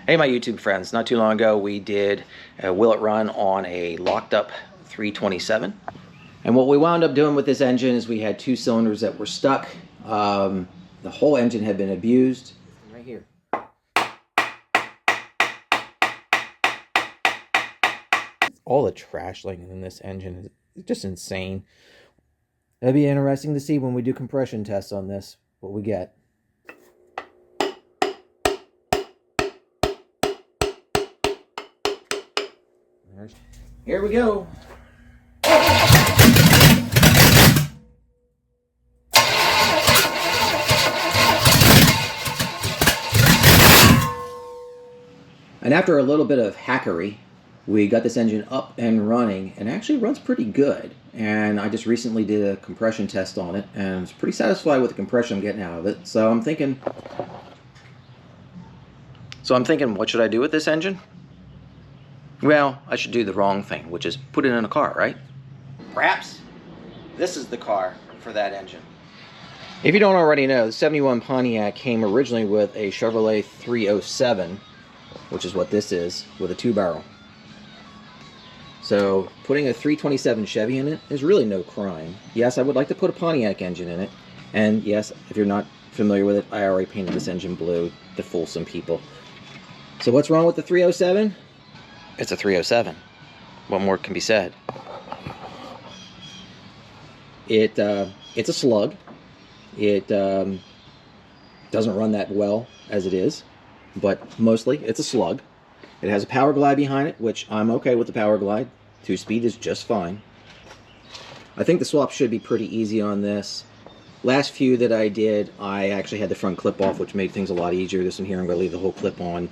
Hey, my YouTube friends, not too long ago we did a Will It Run on a locked up 327. And what we wound up doing with this engine is we had two cylinders that were stuck. The whole engine had been abused. Right here. All the trash laying in this engine is just insane. It'll be interesting to see when we do compression tests on this, what we get. Here we go. And after a little bit of hackery, we got this engine up and running, and actually runs pretty good. And I just recently did a compression test on it, and I was pretty satisfied with the compression I'm getting out of it. So I'm thinking, what should I do with this engine? Well, I should do the wrong thing, which is put it in a car, right? Perhaps this is the car for that engine. If you don't already know, the 71 Pontiac came originally with a Chevrolet 307, which is what this is, with a 2-barrel. So putting a 327 Chevy in it is really no crime. Yes, I would like to put a Pontiac engine in it. And yes, if you're not familiar with it, I already painted this engine blue to fool some people. So what's wrong with the 307? It's a 307. What more can be said? It's a slug. It doesn't run that well as it is, but mostly it's a slug. It has a power glide behind it, which I'm okay with the power glide. 2-speed is just fine. I think the swap should be pretty easy on this. Last few that I did, I actually had the front clip off, which made things a lot easier. This one here, I'm going to leave the whole clip on.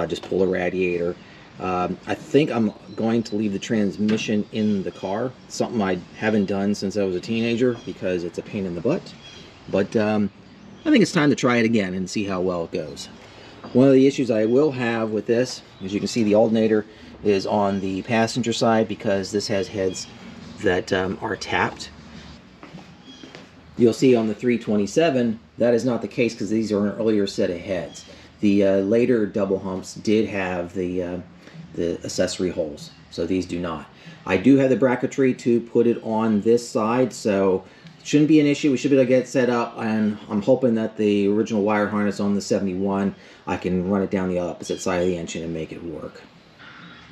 Just pull the radiator. I think I'm going to leave the transmission in the car. Something I haven't done since I was a teenager because it's a pain in the butt. But I think it's time to try it again and see how well it goes. One of the issues I will have with this, as you can see, the alternator is on the passenger side because this has heads that are tapped. You'll see on the 327 that is not the case because these are an earlier set of heads. The later double humps did have the accessory holes, so these do not. I do have the bracketry to put it on this side, so it shouldn't be an issue. We should be able to get it set up, and I'm hoping that the original wire harness on the 71, I can run it down the opposite side of the engine and make it work.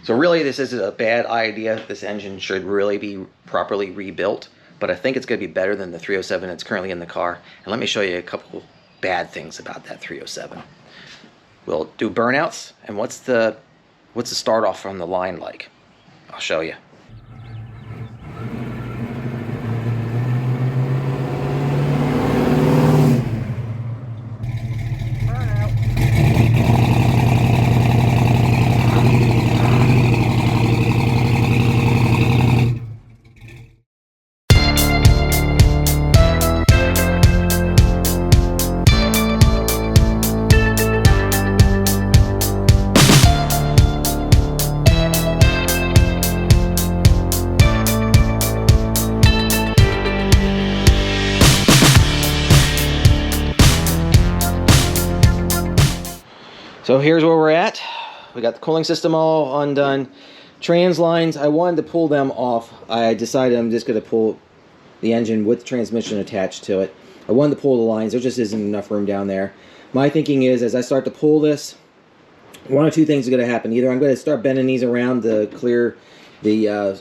So really, this isn't a bad idea. This engine should really be properly rebuilt, but I think it's going to be better than the 307 that's currently in the car. And let me show you a couple bad things about that 307. We'll do burnouts, and what's the start off from the line like? I'll show you. So here's where we're at. We got the cooling system all undone. Trans lines, I wanted to pull them off. I decided I'm just going to pull the engine with the transmission attached to it. I wanted to pull the lines. There just isn't enough room down there. My thinking is, as I start to pull this, one or two things are going to happen. Either I'm going to start bending these around to clear the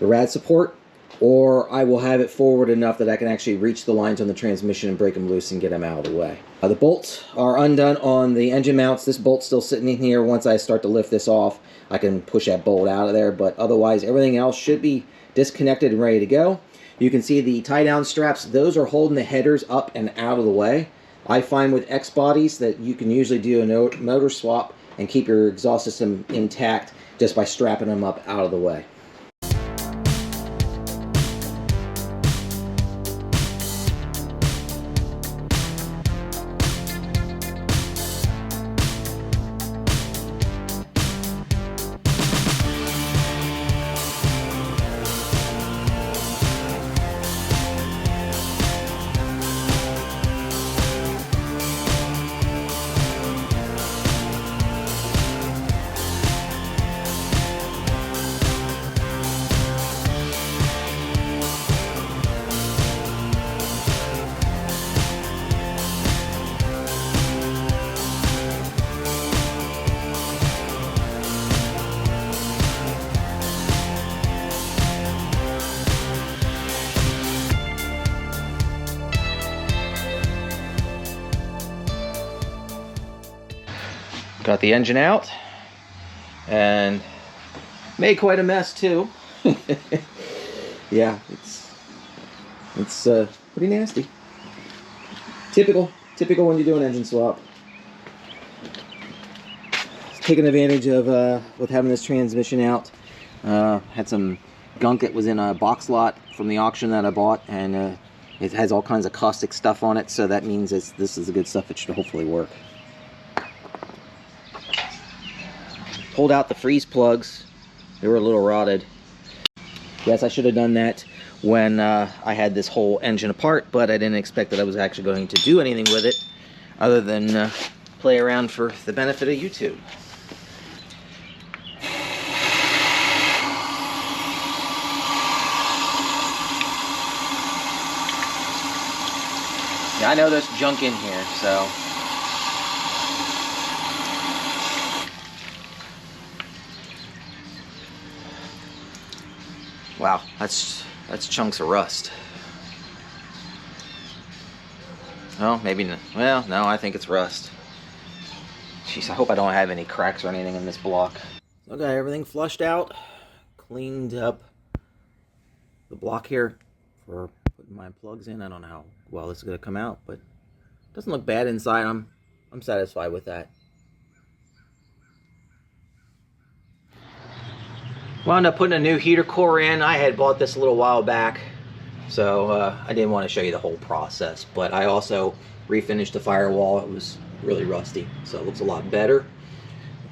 rad support, or I will have it forward enough that I can actually reach the lines on the transmission and break them loose and get them out of the way. The bolts are undone on the engine mounts. This bolt's still sitting in here. Once I start to lift this off, I can push that bolt out of there, but otherwise everything else should be disconnected and ready to go. You can see the tie-down straps. Those are holding the headers up and out of the way. I find with X bodies that you can usually do a motor swap and keep your exhaust system intact just by strapping them up out of the way. Got the engine out and made quite a mess too. Yeah, it's pretty nasty. Typical when you do an engine swap. Taking advantage of with having this transmission out. Had some gunk that was in a box lot from the auction that I bought, and it has all kinds of caustic stuff on it, so that means this is the good stuff. It should hopefully work. Pulled out the freeze plugs. They were a little rotted. Yes, I should have done that when I had this whole engine apart, but I didn't expect that I was actually going to do anything with it other than play around for the benefit of YouTube. Yeah, I know there's junk in here, so. Wow, that's chunks of rust. Oh, maybe not. Well, no, I think it's rust. Jeez, I hope I don't have any cracks or anything in this block. So I got everything flushed out, cleaned up the block here for putting my plugs in. I don't know how well this is going to come out, but it doesn't look bad inside. I'm satisfied with that. Wound up putting a new heater core in. I had bought this a little while back, so I didn't want to show you the whole process, but I also refinished the firewall. It was really rusty, so it looks a lot better.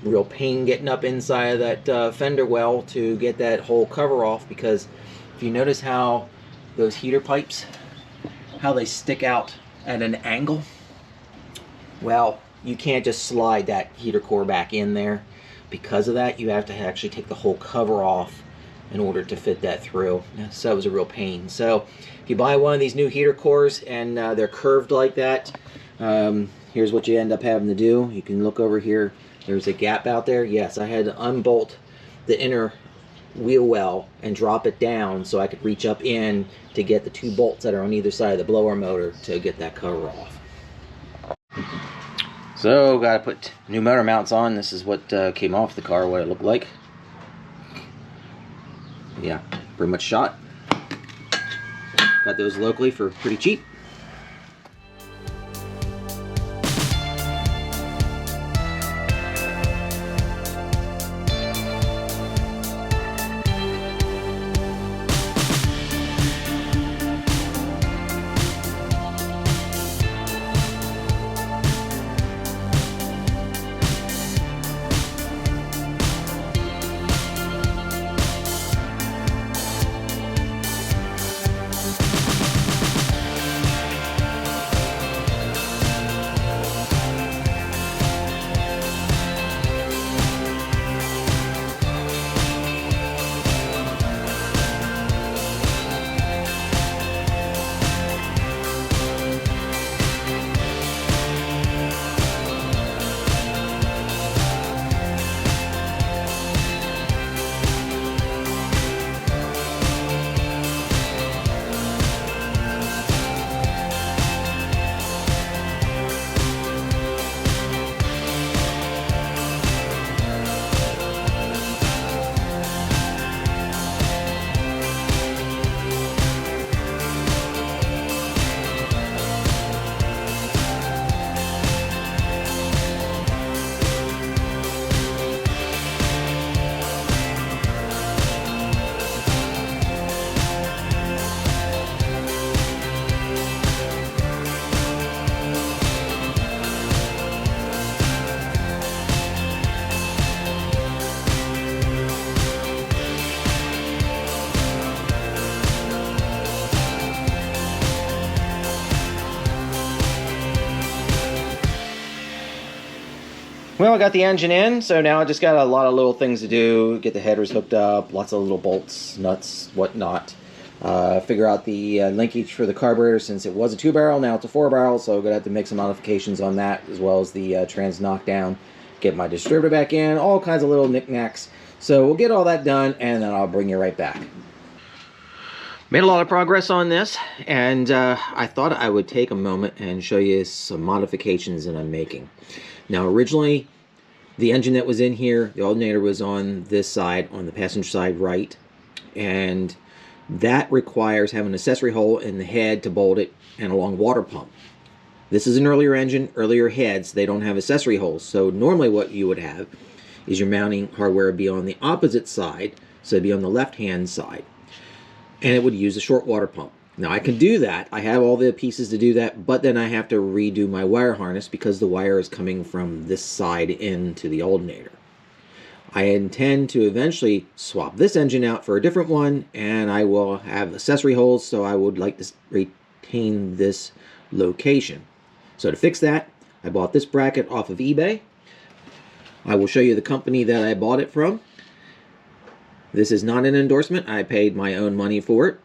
Real pain getting up inside of that fender well to get that whole cover off, because if you notice how those heater pipes, how they stick out at an angle, well, you can't just slide that heater core back in there. Because of that, you have to actually take the whole cover off in order to fit that through. So it was a real pain. So if you buy one of these new heater cores and they're curved like that, here's what you end up having to do. You can look over here. There's a gap out there. Yes, I had to unbolt the inner wheel well and drop it down so I could reach up in to get the two bolts that are on either side of the blower motor to get that cover off. So, gotta put new motor mounts on. This is what came off the car, what it looked like. Yeah, pretty much shot. Got those locally for pretty cheap. Well, I got the engine in, so now I just got a lot of little things to do. Get the headers hooked up, lots of little bolts, nuts, whatnot. Figure out the linkage for the carburetor, since it was a 2-barrel, now it's a 4-barrel, so I'm going to have to make some modifications on that, as well as the trans knockdown. Get my distributor back in, all kinds of little knickknacks. So we'll get all that done, and then I'll bring you right back. Made a lot of progress on this, and I thought I would take a moment and show you some modifications that I'm making. Now, originally, The engine that was in here, the alternator was on this side, on the passenger side right, and that requires having an accessory hole in the head to bolt it and a long water pump. This is an earlier engine, earlier heads, they don't have accessory holes. So normally what you would have is your mounting hardware would be on the opposite side, so it'd be on the left-hand side. And it would use a short water pump. Now I can do that, I have all the pieces to do that, but then I have to redo my wire harness because the wire is coming from this side into the alternator. I intend to eventually swap this engine out for a different one, and I will have accessory holes, so I would like to retain this location. So to fix that, I bought this bracket off of eBay. I will show you the company that I bought it from. This is not an endorsement. I paid my own money for it.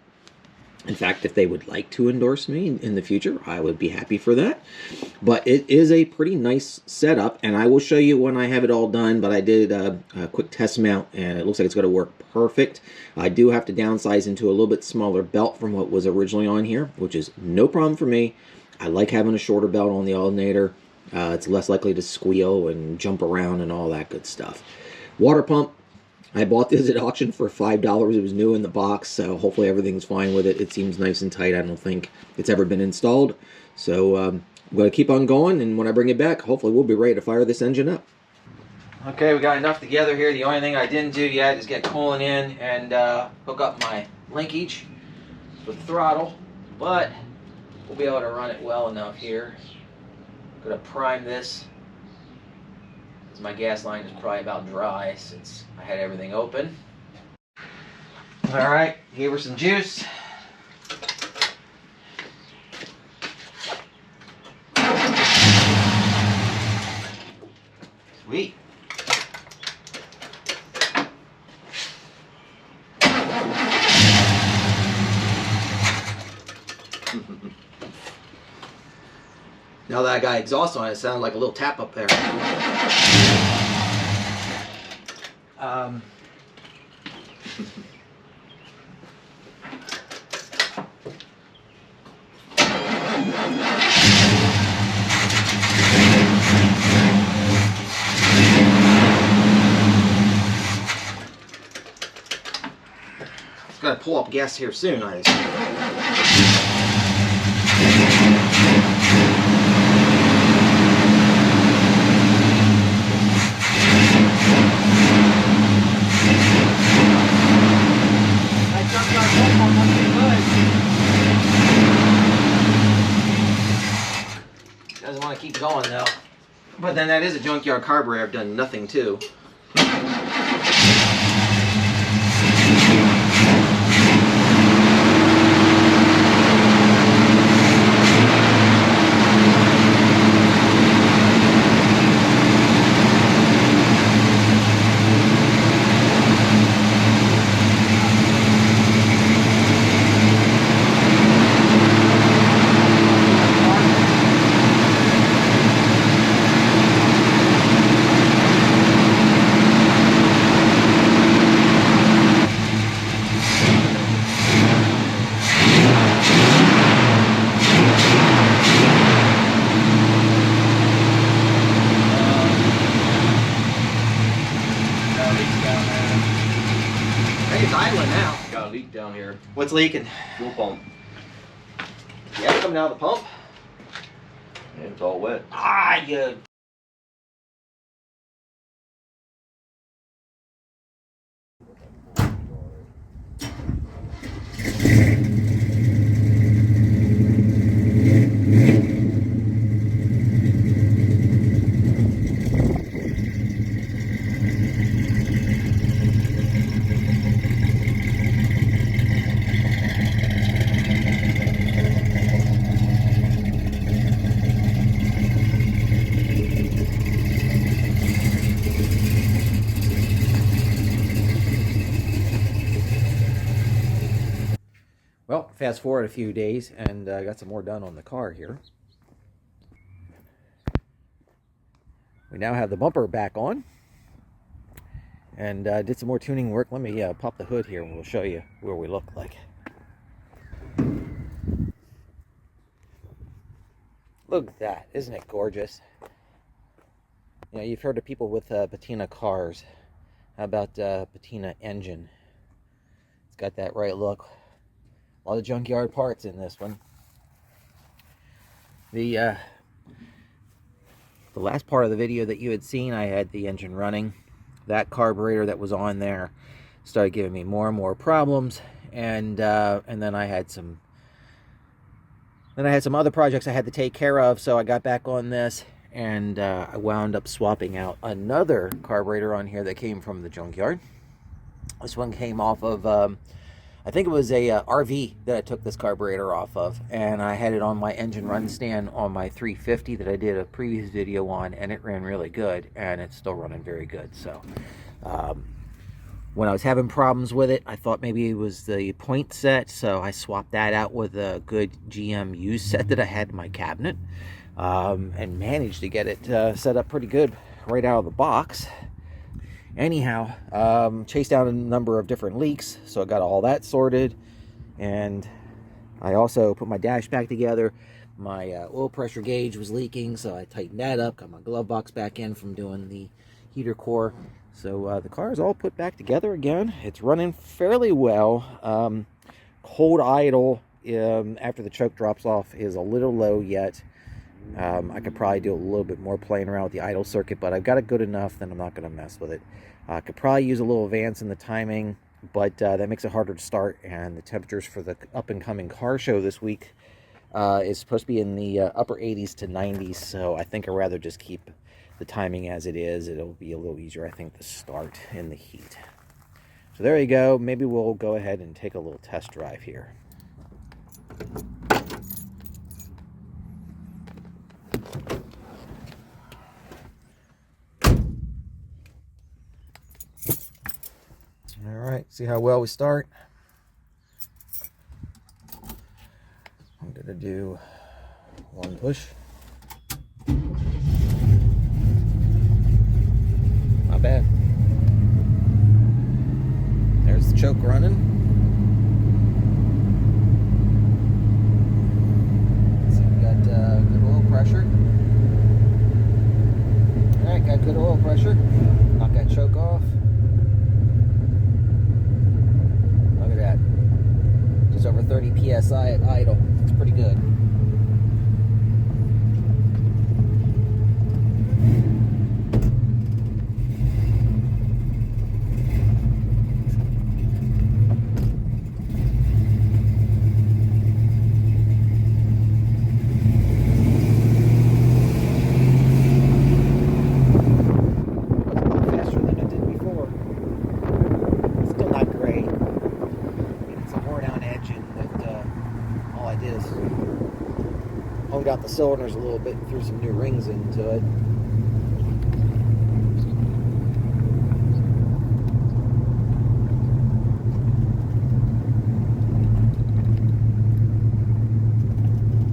In fact, if they would like to endorse me in the future, I would be happy for that. But it is a pretty nice setup, and I will show you when I have it all done, but I did a quick test mount, and it looks like it's going to work perfect. I do have to downsize into a little bit smaller belt from what was originally on here, which is no problem for me. I like having a shorter belt on the alternator. It's less likely to squeal and jump around and all that good stuff. Water pump. I bought this at auction for $5. It was new in the box, so hopefully everything's fine with it. It seems nice and tight. I don't think it's ever been installed. So I'm going to keep on going, and when I bring it back, hopefully we'll be ready to fire this engine up. Okay, we got enough together here. The only thing I didn't do yet is get coolant in and hook up my linkage with the throttle, but we'll be able to run it well enough here. I'm going to prime this, because my gas line is probably about dry since I had everything open. Alright, gave her some juice. Sweet. Now that I got exhaust on it, it sounded like a little tap up there. It's gonna pull up gas here soon, I assume. Doesn't want to keep going though. But then that is a junkyard carburetor I've done nothing to. It's idling now. Got a leak down here. What's leaking? Fuel pump. Yeah, coming out of the pump. And it's all wet. Ah, you. Well, fast forward a few days, and I got some more done on the car here. We now have the bumper back on, and did some more tuning work. Let me pop the hood here, and we'll show you where we look like. Look at that. Isn't it gorgeous? You know, you've heard of people with patina cars. How about patina engine? It's got that right look. A lot of junkyard parts in this one. The last part of the video that you had seen, I had the engine running. That carburetor that was on there started giving me more and more problems, and then I had some other projects I had to take care of, so I got back on this, and I wound up swapping out another carburetor on here that came from the junkyard. This one came off of, I think it was a RV that I took this carburetor off of, and I had it on my engine run stand on my 350 that I did a previous video on, and it ran really good, and it's still running very good. So when I was having problems with it, I thought maybe it was the point set, so I swapped that out with a good GM used set that I had in my cabinet, and managed to get it set up pretty good right out of the box. Anyhow, chased down a number of different leaks, so I got all that sorted, and I also put my dash back together. My oil pressure gauge was leaking, so I tightened that up, got my glove box back in from doing the heater core. So the car is all put back together again. It's running fairly well. Cold idle after the choke drops off is a little low yet. I could probably do a little bit more playing around with the idle circuit, but I've got it good enough that I'm not going to mess with it. I could probably use a little advance in the timing, but that makes it harder to start, and the temperatures for the up-and-coming car show this week is supposed to be in the upper 80s to 90s, so I think I'd rather just keep the timing as it is. It'll be a little easier, I think, to start in the heat. So there you go. Maybe we'll go ahead and take a little test drive here. All right, see how well we start. I'm gonna do one push. Not bad. There's the choke running. So we got good oil pressure. All right, got good oil pressure. Knock that choke off. Look at that. Just over 30 psi at idle. It's pretty good. Out the cylinders a little bit and threw some new rings into it.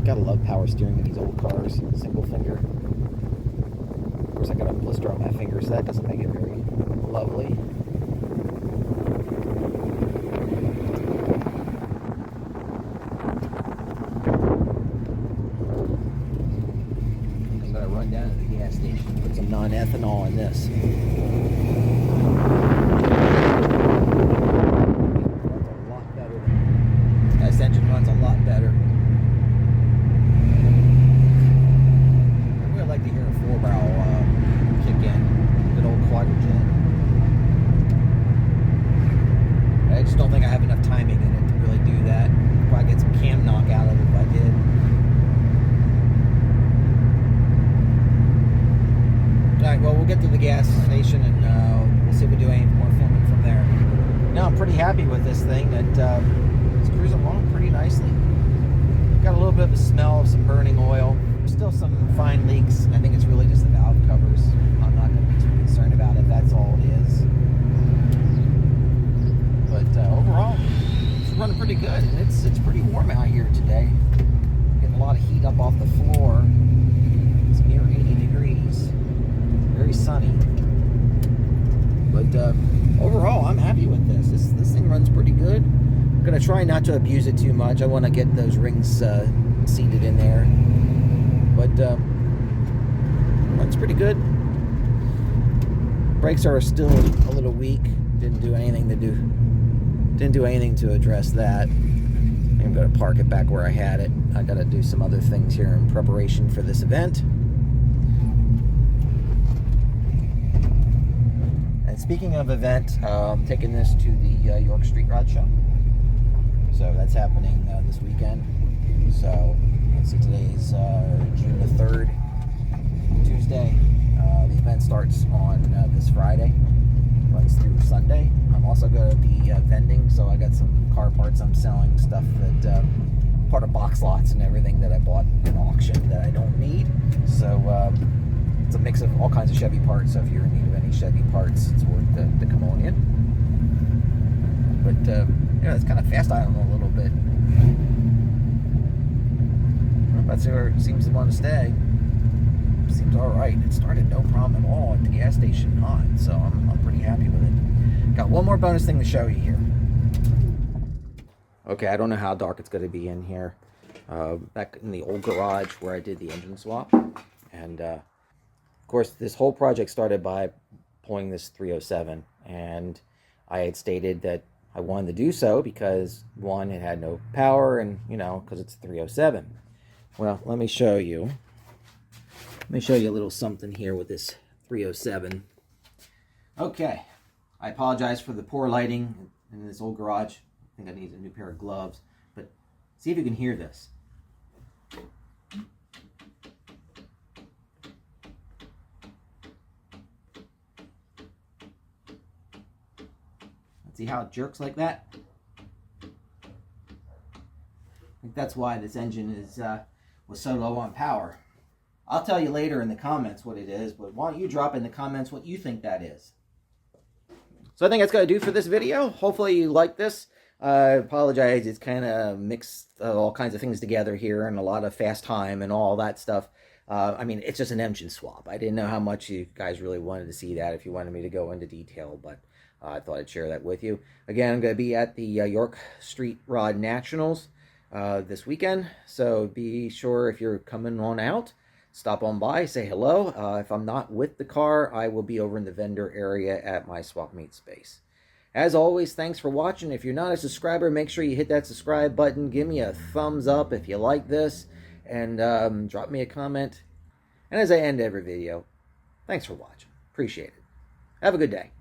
Gotta love power steering in these old cars. Single finger. Of course, I got a blister on my finger, so that doesn't make it very lovely. Down to the gas station, put some non-ethanol in this. Runs a lot better. This engine runs a lot better. I really like to hear a 4-barrel kick in. Good old quadrojet. I just don't think I have enough timing in it to really do that. Probably get some cam knock out of it if I did. Alright, well, we'll get to the gas station and we'll see if we do any more filming from there. Now, I'm pretty happy with this thing. It's cruising along pretty nicely. Got a little bit of a smell of some burning oil. Still some fine leaks. I think it's really just the valve covers. I'm not going to be too concerned about it. That's all it is. But overall, it's running pretty good. And it's pretty warm out here today. Getting a lot of heat up off the floor. It's near 80 degrees. Very sunny, but overall I'm happy with this. This thing runs pretty good. I'm gonna try not to abuse it too much. I want to get those rings seated in there, but runs pretty good. Brakes are still a little weak. Didn't do anything to address that. I'm going to park it back where I had it. I got to do some other things here in preparation for this event. And speaking of event, I'm taking this to the York Street Rod Show. So that's happening this weekend. So let's see, today's June the 3rd, Tuesday. The event starts on this Friday, runs through Sunday. I'm also going to be vending, so I got some car parts I'm selling, stuff that part of box lots and everything that I bought in auction that I don't need. So it's a mix of all kinds of Chevy parts, so if you're in need of any Chevy parts, it's worth to come on in. But yeah, it's kind of fast idling a little bit. That's where it seems to want to stay. Seems all right. It started no problem at all at the gas station hot, so I'm pretty happy with it. Got one more bonus thing to show you here. Okay, I don't know how dark it's going to be in here. Back in the old garage where I did the engine swap, and of course this whole project started by pulling this 307, and I had stated that I wanted to do so because one, it had no power, and because it's 307. Well, let me show you. Let me show you a little something here with this 307. Okay, I apologize for the poor lighting in this old garage. I think I need a new pair of gloves, but see if you can hear this. See how it jerks like that? I think that's why this engine was so low on power. I'll tell you later in the comments what it is, but why don't you drop in the comments what you think that is. So I think that's going to do for this video. Hopefully you like this. I apologize, it's kind of mixed all kinds of things together here and a lot of fast time and all that stuff. I mean, it's just an engine swap. I didn't know how much you guys really wanted to see that, if you wanted me to go into detail, but I thought I'd share that with you. Again, I'm going to be at the York Street Rod Nationals this weekend, so be sure if you're coming on out, stop on by, say hello. If I'm not with the car, I will be over in the vendor area at my swap meet space. As always, thanks for watching. If you're not a subscriber, make sure you hit that subscribe button. Give me a thumbs up if you like this, and drop me a comment. And as I end every video, thanks for watching. Appreciate it. Have a good day.